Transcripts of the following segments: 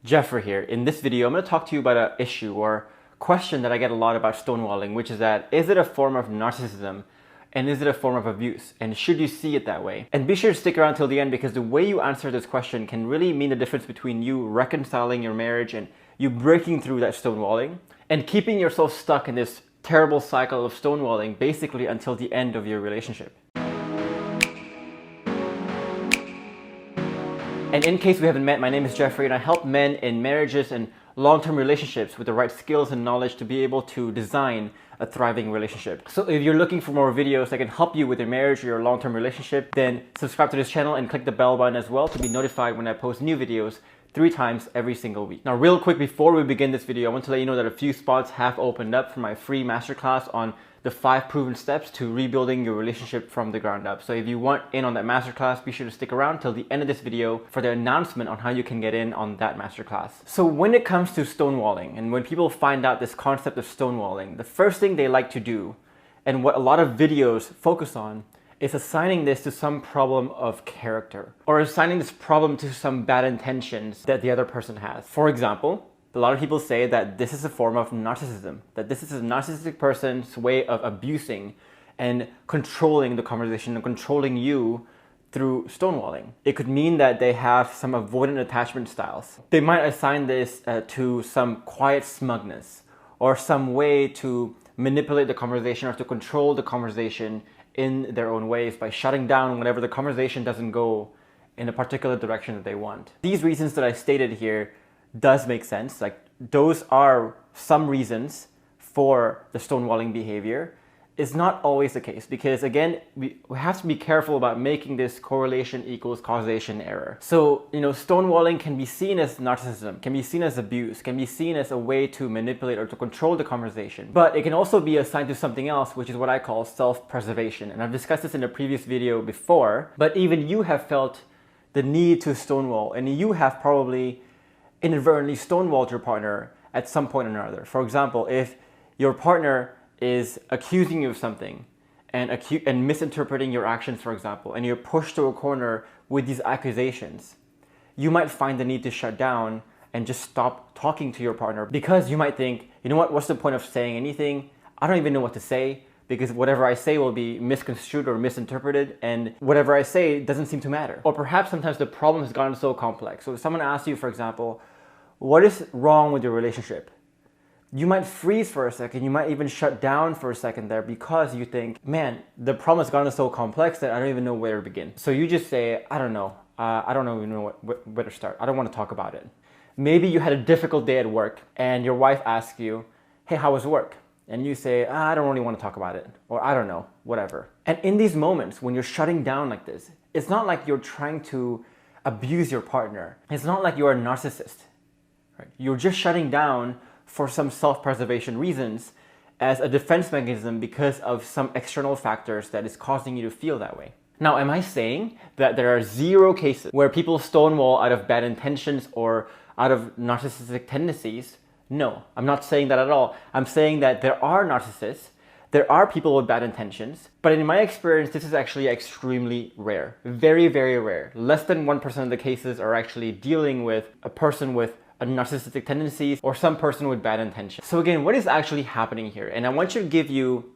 Geoffrey here. In this video, I'm going to talk to you about an issue or question that I get a lot about stonewalling, which is that, is it a form of narcissism and is it a form of abuse? And should you see it that way? And be sure to stick around till the end, because the way you answer this question can really mean the difference between you reconciling your marriage and you breaking through that stonewalling and keeping yourself stuck in this terrible cycle of stonewalling basically until the end of your relationship. And in case we haven't met, my name is Geoffrey and I help men in marriages and long-term relationships with the right skills and knowledge to be able to design a thriving relationship. So if you're looking for more videos that can help you with your marriage or your long-term relationship, then subscribe to this channel and click the bell button as well to be notified when I post new videos 3 times every single week. Now, real quick before we begin this video, I want to let you know that a few spots have opened up for my free masterclass on the 5 proven steps to rebuilding your relationship from the ground up. So if you want in on that masterclass, be sure to stick around till the end of this video for the announcement on how you can get in on that masterclass. So when it comes to stonewalling, and when people find out this concept of stonewalling, the first thing they like to do, and what a lot of videos focus on, is assigning this to some problem of character, or assigning this problem to some bad intentions that the other person has. For example, a lot of people say that this is a form of narcissism, that this is a narcissistic person's way of abusing and controlling the conversation and controlling you through stonewalling. It could mean that they have some avoidant attachment styles. They might assign this to some quiet smugness or some way to manipulate the conversation or to control the conversation in their own ways by shutting down whenever the conversation doesn't go in a particular direction that they want. These reasons that I stated here does make sense. Like, those are some reasons for the stonewalling behavior. It's not always the case, because again, we have to be careful about making this correlation equals causation error. So, stonewalling can be seen as narcissism, can be seen as abuse, can be seen as a way to manipulate or to control the conversation. But it can also be assigned to something else, which is what I call self-preservation. And I've discussed this in a previous video before, but even you have felt the need to stonewall, and you have probably inadvertently stonewalled your partner at some point or another. For example, if your partner is accusing you of something and misinterpreting your actions, for example, and you're pushed to a corner with these accusations, you might find the need to shut down and just stop talking to your partner, because you might think, you know what's the point of saying anything? I don't even know what to say, because whatever I say will be misconstrued or misinterpreted, and whatever I say doesn't seem to matter. Or perhaps sometimes the problem has gotten so complex. So if someone asks you, for example, what is wrong with your relationship? You might freeze for a second, you might even shut down for a second there, because you think, man, the problem has gotten so complex that I don't even know where to begin. So you just say, I don't know. I don't even know where to start. I don't want to talk about it. Maybe you had a difficult day at work and your wife asks you, hey, how was work? And you say, I don't really want to talk about it, or I don't know, whatever. And in these moments, when you're shutting down like this, it's not like you're trying to abuse your partner. It's not like you're a narcissist. Right? You're just shutting down for some self-preservation reasons as a defense mechanism because of some external factors that is causing you to feel that way. Now, am I saying that there are 0 cases where people stonewall out of bad intentions or out of narcissistic tendencies? No, I'm not saying that at all. I'm saying that there are narcissists, there are people with bad intentions, but in my experience, this is actually extremely rare. Very, very rare. Less than 1% of the cases are actually dealing with a person with a narcissistic tendencies or some person with bad intentions. So again, what is actually happening here? And I want you to give you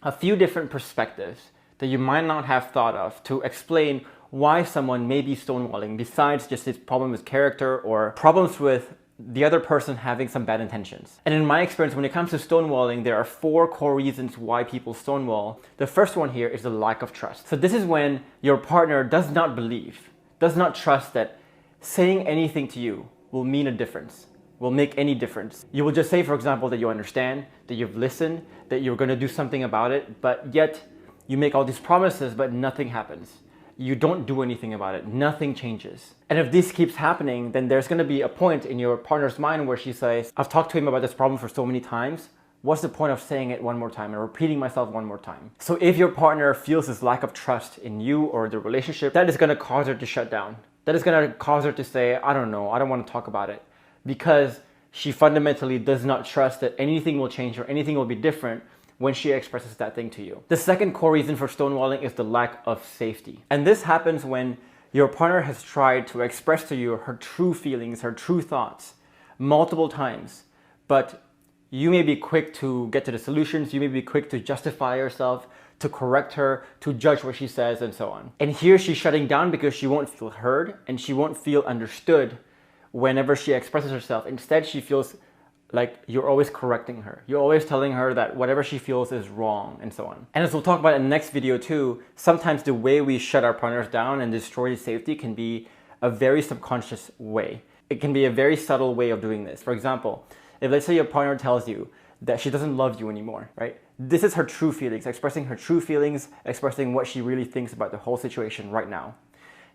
a few different perspectives that you might not have thought of to explain why someone may be stonewalling, besides just this problem with character or problems with the other person having some bad intentions. And in my experience, when it comes to stonewalling, there are 4 core reasons why people stonewall. The first one here is the lack of trust. So this is when your partner does not believe, does not trust that saying anything to you will mean a difference, will make any difference. You will just say, for example, that you understand, that you've listened, that you're going to do something about it, but yet you make all these promises, but nothing happens. You don't do anything about it. Nothing changes. And if this keeps happening, then there's going to be a point in your partner's mind where she says, I've talked to him about this problem for so many times. What's the point of saying it one more time and repeating myself one more time? So if your partner feels this lack of trust in you or the relationship, that is going to cause her to shut down. That is going to cause her to say, I don't know, I don't want to talk about it, because she fundamentally does not trust that anything will change or anything will be different when she expresses that thing to you. The second core reason for stonewalling is the lack of safety. And this happens when your partner has tried to express to you her true feelings, her true thoughts multiple times, but you may be quick to get to the solutions, you may be quick to justify yourself, to correct her, to judge what she says, and so on. And here she's shutting down because she won't feel heard and she won't feel understood whenever she expresses herself. Instead, she feels like you're always correcting her. You're always telling her that whatever she feels is wrong, and so on. And as we'll talk about in the next video too, sometimes the way we shut our partners down and destroy his safety can be a very subconscious way. It can be a very subtle way of doing this. For example, if let's say your partner tells you that she doesn't love you anymore, right? This is her true feelings, expressing her true feelings, expressing what she really thinks about the whole situation right now.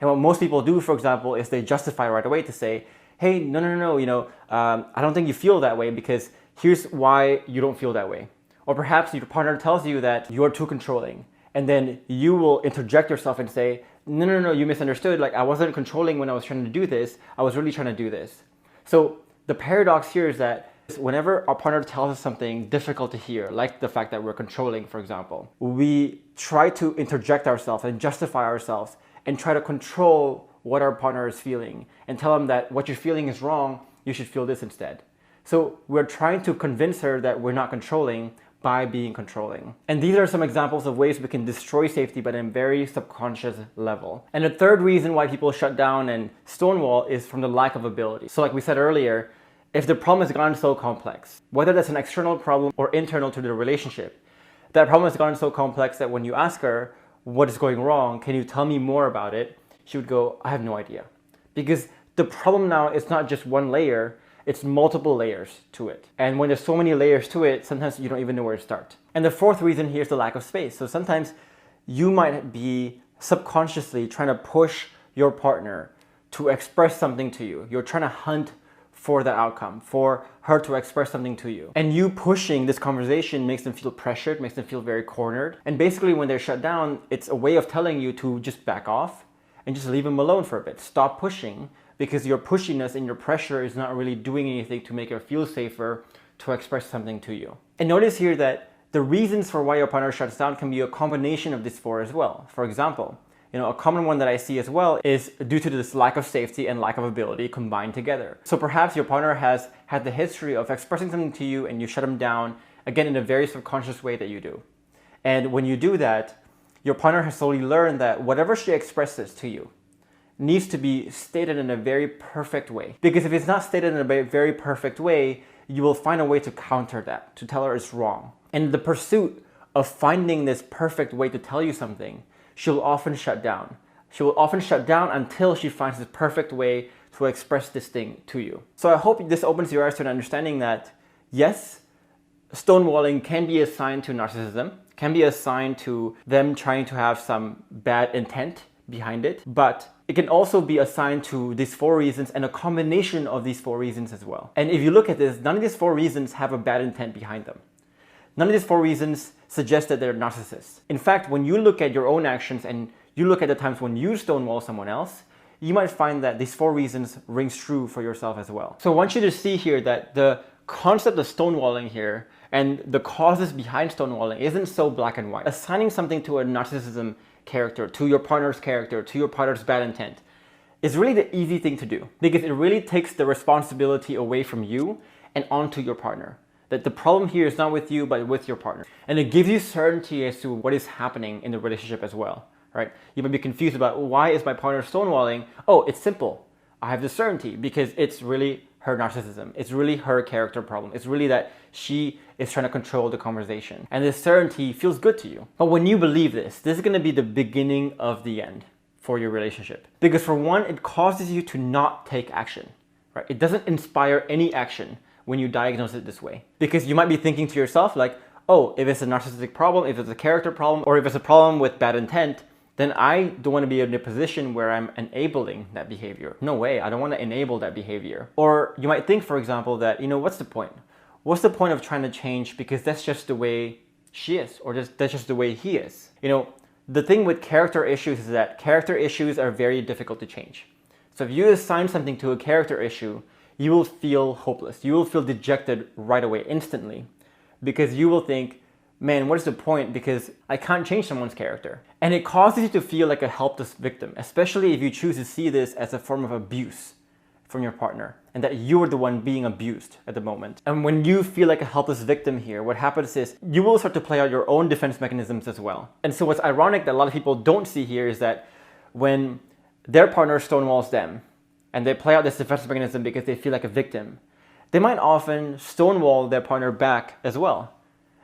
And what most people do, for example, is they justify right away to say, hey, no, I don't think you feel that way because here's why you don't feel that way. Or perhaps your partner tells you that you're too controlling, and then you will interject yourself and say, no, you misunderstood. Like, I wasn't controlling when I was trying to do this. I was really trying to do this. So the paradox here is that whenever our partner tells us something difficult to hear, like the fact that we're controlling, for example, we try to interject ourselves and justify ourselves and try to control what our partner is feeling and tell them that what you're feeling is wrong, you should feel this instead. So we're trying to convince her that we're not controlling by being controlling. And these are some examples of ways we can destroy safety, but in a very subconscious level. And the third reason why people shut down and stonewall is from the lack of ability. So like we said earlier, if the problem has gotten so complex, whether that's an external problem or internal to the relationship, that problem has gotten so complex that when you ask her, what is going wrong? Can you tell me more about it? She would go, I have no idea. Because the problem now is not just one layer, it's multiple layers to it. And when there's so many layers to it, sometimes you don't even know where to start. And the fourth reason here is the lack of space. So sometimes you might be subconsciously trying to push your partner to express something to you. You're trying to hunt for that outcome, for her to express something to you. And you pushing this conversation makes them feel pressured, makes them feel very cornered. And basically when they're shut down, it's a way of telling you to just back off and just leave them alone for a bit. Stop pushing, because your pushiness and your pressure is not really doing anything to make her feel safer to express something to you. And notice here that the reasons for why your partner shuts down can be a combination of these four as well. For example, a common one that I see as well is due to this lack of safety and lack of ability combined together. So perhaps your partner has had the history of expressing something to you and you shut them down, again, in a very subconscious way that you do. And when you do that, your partner has slowly learned that whatever she expresses to you needs to be stated in a very perfect way. Because if it's not stated in a very perfect way, you will find a way to counter that, to tell her it's wrong. And the pursuit of finding this perfect way to tell you something, she'll often shut down. She will often shut down until she finds the perfect way to express this thing to you. So I hope this opens your eyes to an understanding that, yes, stonewalling can be a sign to narcissism, can be a sign to them trying to have some bad intent behind it, but it can also be a sign to these four reasons and a combination of these four reasons as well. And if you look at this, none of these four reasons have a bad intent behind them. None of these four reasons suggest that they're narcissists. In fact, when you look at your own actions and you look at the times when you stonewall someone else, you might find that these four reasons rings true for yourself as well. So I want you to see here that the concept of stonewalling here and the causes behind stonewalling isn't so black and white. Assigning something to a narcissism character, to your partner's character, to your partner's bad intent is really the easy thing to do, because it really takes the responsibility away from you and onto your partner. That the problem here is not with you, but with your partner. And it gives you certainty as to what is happening in the relationship as well, right? You might be confused about, why is my partner stonewalling? Oh, it's simple. I have the certainty because it's really her narcissism. It's really her character problem. It's really that she is trying to control the conversation. And this certainty feels good to you. But when you believe this is going to be the beginning of the end for your relationship. Because for one, it causes you to not take action, right? It doesn't inspire any action when you diagnose it this way. Because you might be thinking to yourself like, oh, if it's a narcissistic problem, if it's a character problem, or if it's a problem with bad intent, then I don't want to be in a position where I'm enabling that behavior. No way, I don't want to enable that behavior. Or you might think, for example, that, what's the point? What's the point of trying to change because that's just the way she is, or that's just the way he is? The thing with character issues is that character issues are very difficult to change. So if you assign something to a character issue, you will feel hopeless. You will feel dejected right away, instantly, because you will think, man, what is the point? Because I can't change someone's character. And it causes you to feel like a helpless victim, especially if you choose to see this as a form of abuse from your partner and that you're the one being abused at the moment. And when you feel like a helpless victim here, what happens is you will start to play out your own defense mechanisms as well. And so what's ironic that a lot of people don't see here is that when their partner stonewalls them and they play out this defense mechanism because they feel like a victim, they might often stonewall their partner back as well.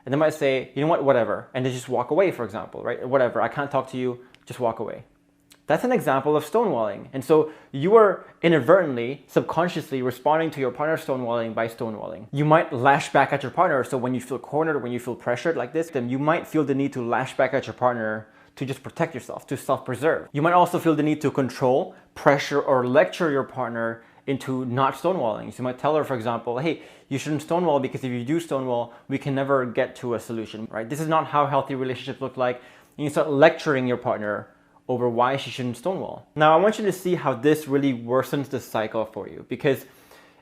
And they might say, you know what, whatever, and they just walk away, for example, right? Whatever, I can't talk to you, just walk away. That's an example of stonewalling. And so you are inadvertently, subconsciously responding to your partner stonewalling by stonewalling. You might lash back at your partner. So when you feel cornered, when you feel pressured like this, then you might feel the need to lash back at your partner to just protect yourself, to self-preserve. You might also feel the need to control, pressure, or lecture your partner into not stonewalling. So you might tell her, for example, hey, you shouldn't stonewall because if you do stonewall, we can never get to a solution, right? This is not how healthy relationships look like. And you start lecturing your partner over why she shouldn't stonewall. Now, I want you to see how this really worsens the cycle for you, because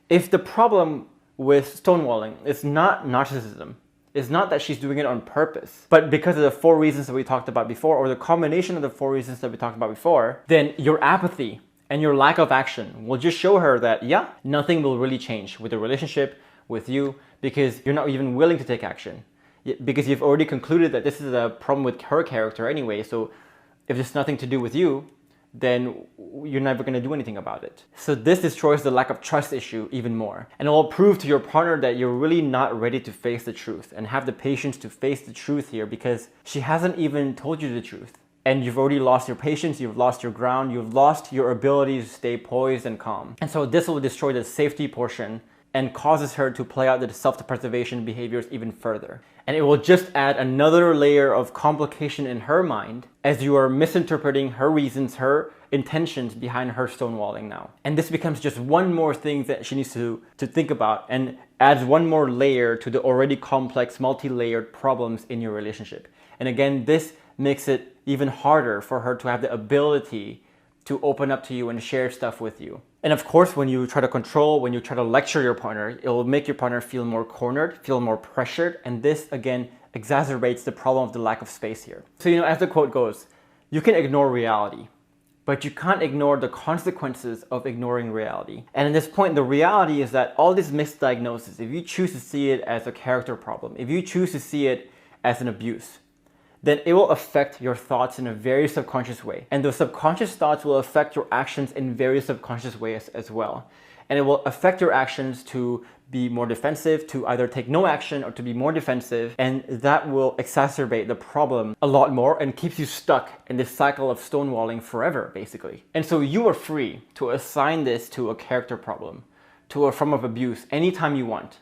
if the problem with stonewalling is not narcissism, it's not that she's doing it on purpose, but because of the 4 reasons that we talked about before, or the combination of the 4 reasons that we talked about before, then your apathy and your lack of action will just show her that, yeah, nothing will really change with the relationship, with you, because you're not even willing to take action. Because you've already concluded that this is a problem with her character anyway, so if there's nothing to do with you, then you're never going to do anything about it. So this destroys the lack of trust issue even more. And it will prove to your partner that you're really not ready to face the truth and have the patience to face the truth here, because she hasn't even told you the truth. And you've already lost your patience, you've lost your ground, you've lost your ability to stay poised and calm. And so this will destroy the safety portion and causes her to play out the self-preservation behaviors even further. And it will just add another layer of complication in her mind as you are misinterpreting her reasons, her intentions behind her stonewalling now. And this becomes just one more thing that she needs to think about, and adds one more layer to the already complex, multi-layered problems in your relationship. And again, this makes it even harder for her to have the ability to open up to you and share stuff with you. And of course, when you try to control, when you try to lecture your partner, it will make your partner feel more cornered, feel more pressured. And this, again, exacerbates the problem of the lack of space here. So, as the quote goes, you can ignore reality, but you can't ignore the consequences of ignoring reality. And at this point, the reality is that all this misdiagnosis, if you choose to see it as a character problem, if you choose to see it as an abuse, then it will affect your thoughts in a very subconscious way. And those subconscious thoughts will affect your actions in very subconscious ways as well. And it will affect your actions to be more defensive, to either take no action or to be more defensive. And that will exacerbate the problem a lot more and keeps you stuck in this cycle of stonewalling forever, basically. And so you are free to assign this to a character problem, to a form of abuse, anytime you want.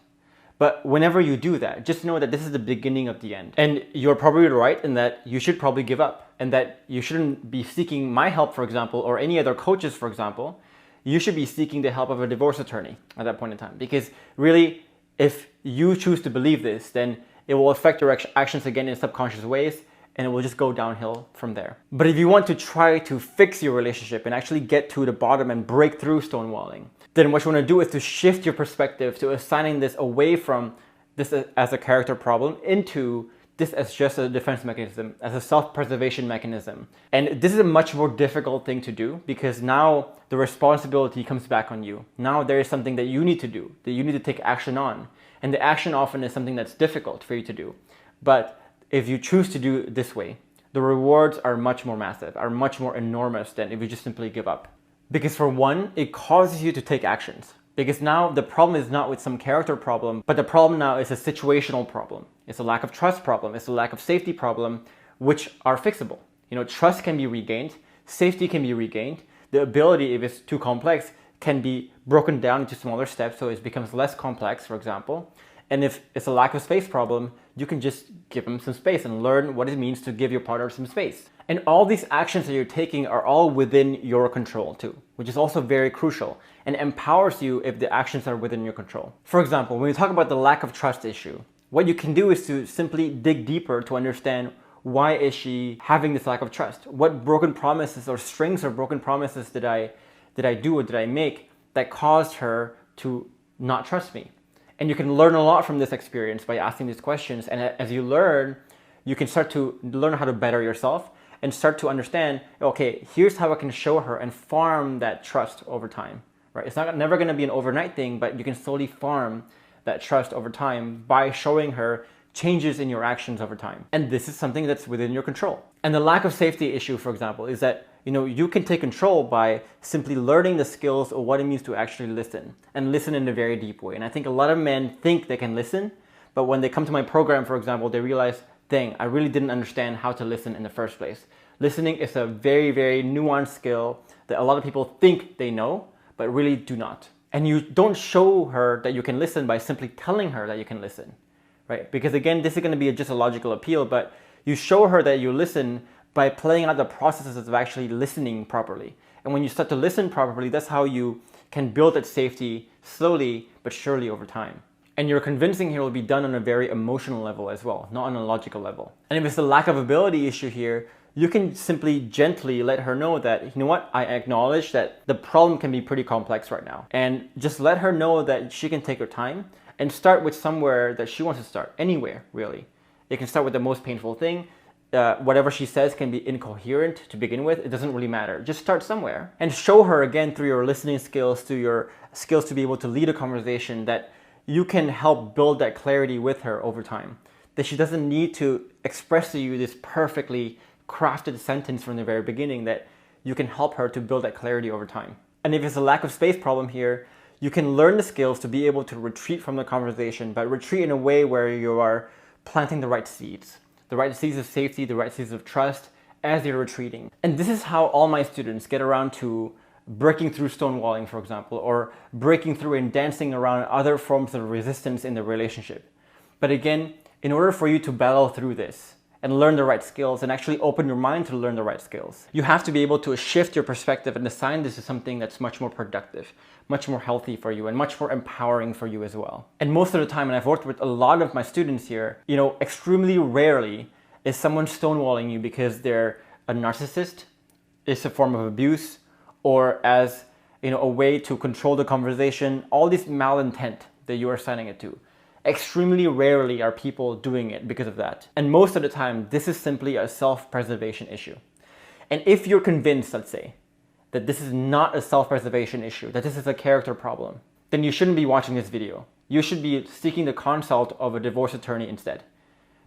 But whenever you do that, just know that this is the beginning of the end. And you're probably right in that you should probably give up, and that you shouldn't be seeking my help, for example, or any other coaches, for example. You should be seeking the help of a divorce attorney at that point in time. Because really, if you choose to believe this, then it will affect your actions again in subconscious ways, and it will just go downhill from there. But if you want to try to fix your relationship and actually get to the bottom and break through stonewalling, then what you want to do is to shift your perspective to assigning this away from this as a character problem into this as just a defense mechanism, as a self-preservation mechanism. And this is a much more difficult thing to do, because now the responsibility comes back on you. Now there is something that you need to do, that you need to take action on. And the action often is something that's difficult for you to do. But if you choose to do it this way, the rewards are much more massive, are much more enormous than if you just simply give up. Because for one, it causes you to take actions. Because now the problem is not with some character problem, but the problem now is a situational problem. It's a lack of trust problem. It's a lack of safety problem, which are fixable. Trust can be regained. Safety can be regained. The ability, if it's too complex, can be broken down into smaller steps so it becomes less complex, for example. And if it's a lack of space problem, you can just give them some space and learn what it means to give your partner some space. And all these actions that you're taking are all within your control too, which is also very crucial and empowers you if the actions are within your control. For example, when we talk about the lack of trust issue, what you can do is to simply dig deeper to understand, why is she having this lack of trust? What broken promises or strings of broken promises did I do or did I make that caused her to not trust me? And you can learn a lot from this experience by asking these questions. And as you learn, you can start to learn how to better yourself and start to understand, okay, here's how I can show her and farm that trust over time, right? It's never going to be an overnight thing, but you can slowly farm that trust over time by showing her changes in your actions over time. And this is something that's within your control. And the lack of safety issue, for example, is that you can take control by simply learning the skills of what it means to actually listen, and listen in a very deep way. And I think a lot of men think they can listen, but when they come to my program, for example, they realize, dang, I really didn't understand how to listen in the first place. Listening is a very, very nuanced skill that a lot of people think they know, but really do not. And you don't show her that you can listen by simply telling her that you can listen, right? Because again, this is going to be just a logical appeal, but you show her that you listen by playing out the processes of actually listening properly. And when you start to listen properly, that's how you can build that safety slowly but surely over time. And your convincing here will be done on a very emotional level as well, not on a logical level. And if it's a lack of ability issue here, you can simply gently let her know that, you know what, I acknowledge that the problem can be pretty complex right now. And just let her know that she can take her time and start with somewhere that she wants to start, anywhere really. It can start with the most painful thing. Whatever she says can be incoherent to begin with. It doesn't really matter. Just start somewhere and show her again through your listening skills, through your skills to be able to lead a conversation, that you can help build that clarity with her over time. That she doesn't need to express to you this perfectly crafted sentence from the very beginning, that you can help her to build that clarity over time. And if it's a lack of space problem here, you can learn the skills to be able to retreat from the conversation, but retreat in a way where you are planting the right seeds. The right seeds of safety, the right seeds of trust as you're retreating. And this is how all my students get around to breaking through stonewalling, for example, or breaking through and dancing around other forms of resistance in the relationship. But again, in order for you to battle through this and learn the right skills and actually open your mind to learn the right skills, you have to be able to shift your perspective and assign this to something that's much more productive, much more healthy for you, and much more empowering for you as well. And most of the time, and I've worked with a lot of my students here, extremely rarely is someone stonewalling you because they're a narcissist, it's a form of abuse, or as a way to control the conversation, all this malintent that you are assigning it to. Extremely rarely are people doing it because of that. And most of the time, this is simply a self-preservation issue. And if you're convinced, let's say, that this is not a self-preservation issue, that this is a character problem, then you shouldn't be watching this video. You should be seeking the consult of a divorce attorney instead.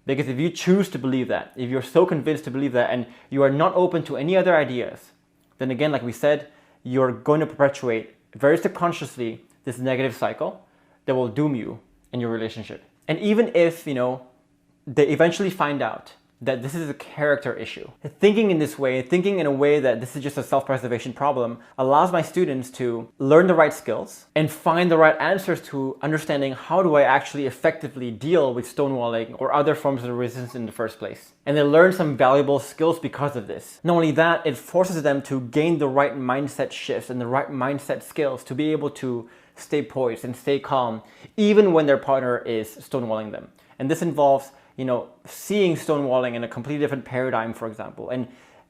Because if you choose to believe that, if you're so convinced to believe that, and you are not open to any other ideas, then again, like we said, you're going to perpetuate very subconsciously this negative cycle that will doom you in your relationship. And even if, they eventually find out that this is a character issue, thinking in this way, thinking in a way that this is just a self-preservation problem, allows my students to learn the right skills and find the right answers to understanding, how do I actually effectively deal with stonewalling or other forms of resistance in the first place. And they learn some valuable skills because of this. Not only that, it forces them to gain the right mindset shifts and the right mindset skills to be able to stay poised and stay calm, even when their partner is stonewalling them. And this involves seeing stonewalling in a completely different paradigm, for example, and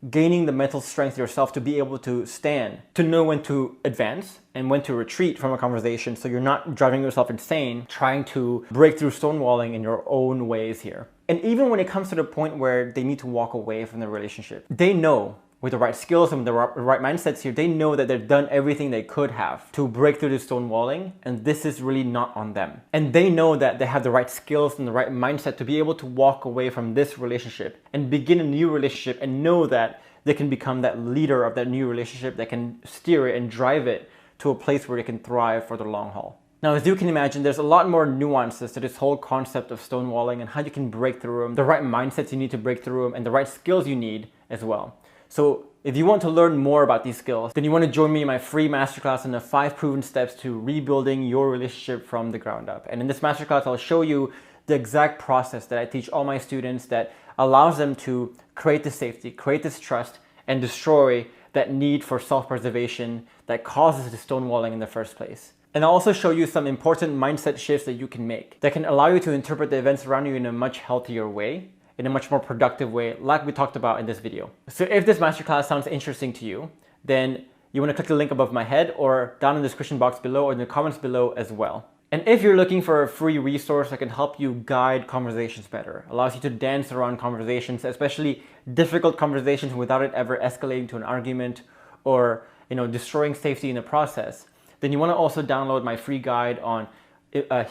gaining the mental strength yourself to be able to stand, to know when to advance and when to retreat from a conversation, so you're not driving yourself insane trying to break through stonewalling in your own ways here. And even when it comes to the point where they need to walk away from the relationship, they know, with the right skills and the right mindsets here, they know that they've done everything they could have to break through the stonewalling, and this is really not on them. And they know that they have the right skills and the right mindset to be able to walk away from this relationship and begin a new relationship, and know that they can become that leader of that new relationship that can steer it and drive it to a place where they can thrive for the long haul. Now, as you can imagine, there's a lot more nuances to this whole concept of stonewalling and how you can break through them, the right mindsets you need to break through them, and the right skills you need as well. So if you want to learn more about these skills, then you want to join me in my free masterclass on the 5 proven steps to rebuilding your relationship from the ground up. And in this masterclass, I'll show you the exact process that I teach all my students that allows them to create this safety, create this trust, and destroy that need for self-preservation that causes the stonewalling in the first place. And I'll also show you some important mindset shifts that you can make that can allow you to interpret the events around you in a much healthier way, in a much more productive way, like we talked about in this video. So if this masterclass sounds interesting to you, then you want to click the link above my head or down in the description box below or in the comments below as well. And if you're looking for a free resource that can help you guide conversations better, allows you to dance around conversations, especially difficult conversations, without it ever escalating to an argument or destroying safety in the process, then you want to also download my free guide on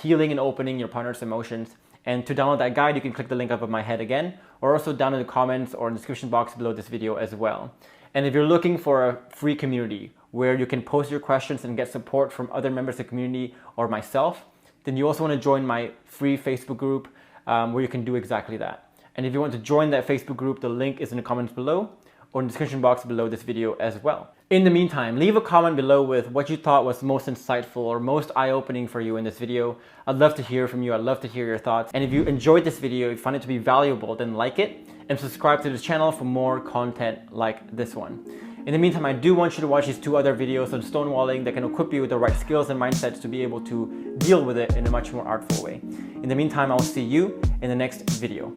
healing and opening your partner's emotions. And to download that guide, you can click the link above my head again, or also down in the comments or in the description box below this video as well. And if you're looking for a free community where you can post your questions and get support from other members of the community or myself, then you also want to join my free Facebook group where you can do exactly that. And if you want to join that Facebook group, the link is in the comments below or in the description box below this video as well. In the meantime, leave a comment below with what you thought was most insightful or most eye-opening for you in this video. I'd love to hear from you. I'd love to hear your thoughts. And if you enjoyed this video, if you find it to be valuable, then like it and subscribe to this channel for more content like this one. In the meantime, I do want you to watch these 2 other videos on stonewalling that can equip you with the right skills and mindsets to be able to deal with it in a much more artful way. In the meantime, I'll see you in the next video.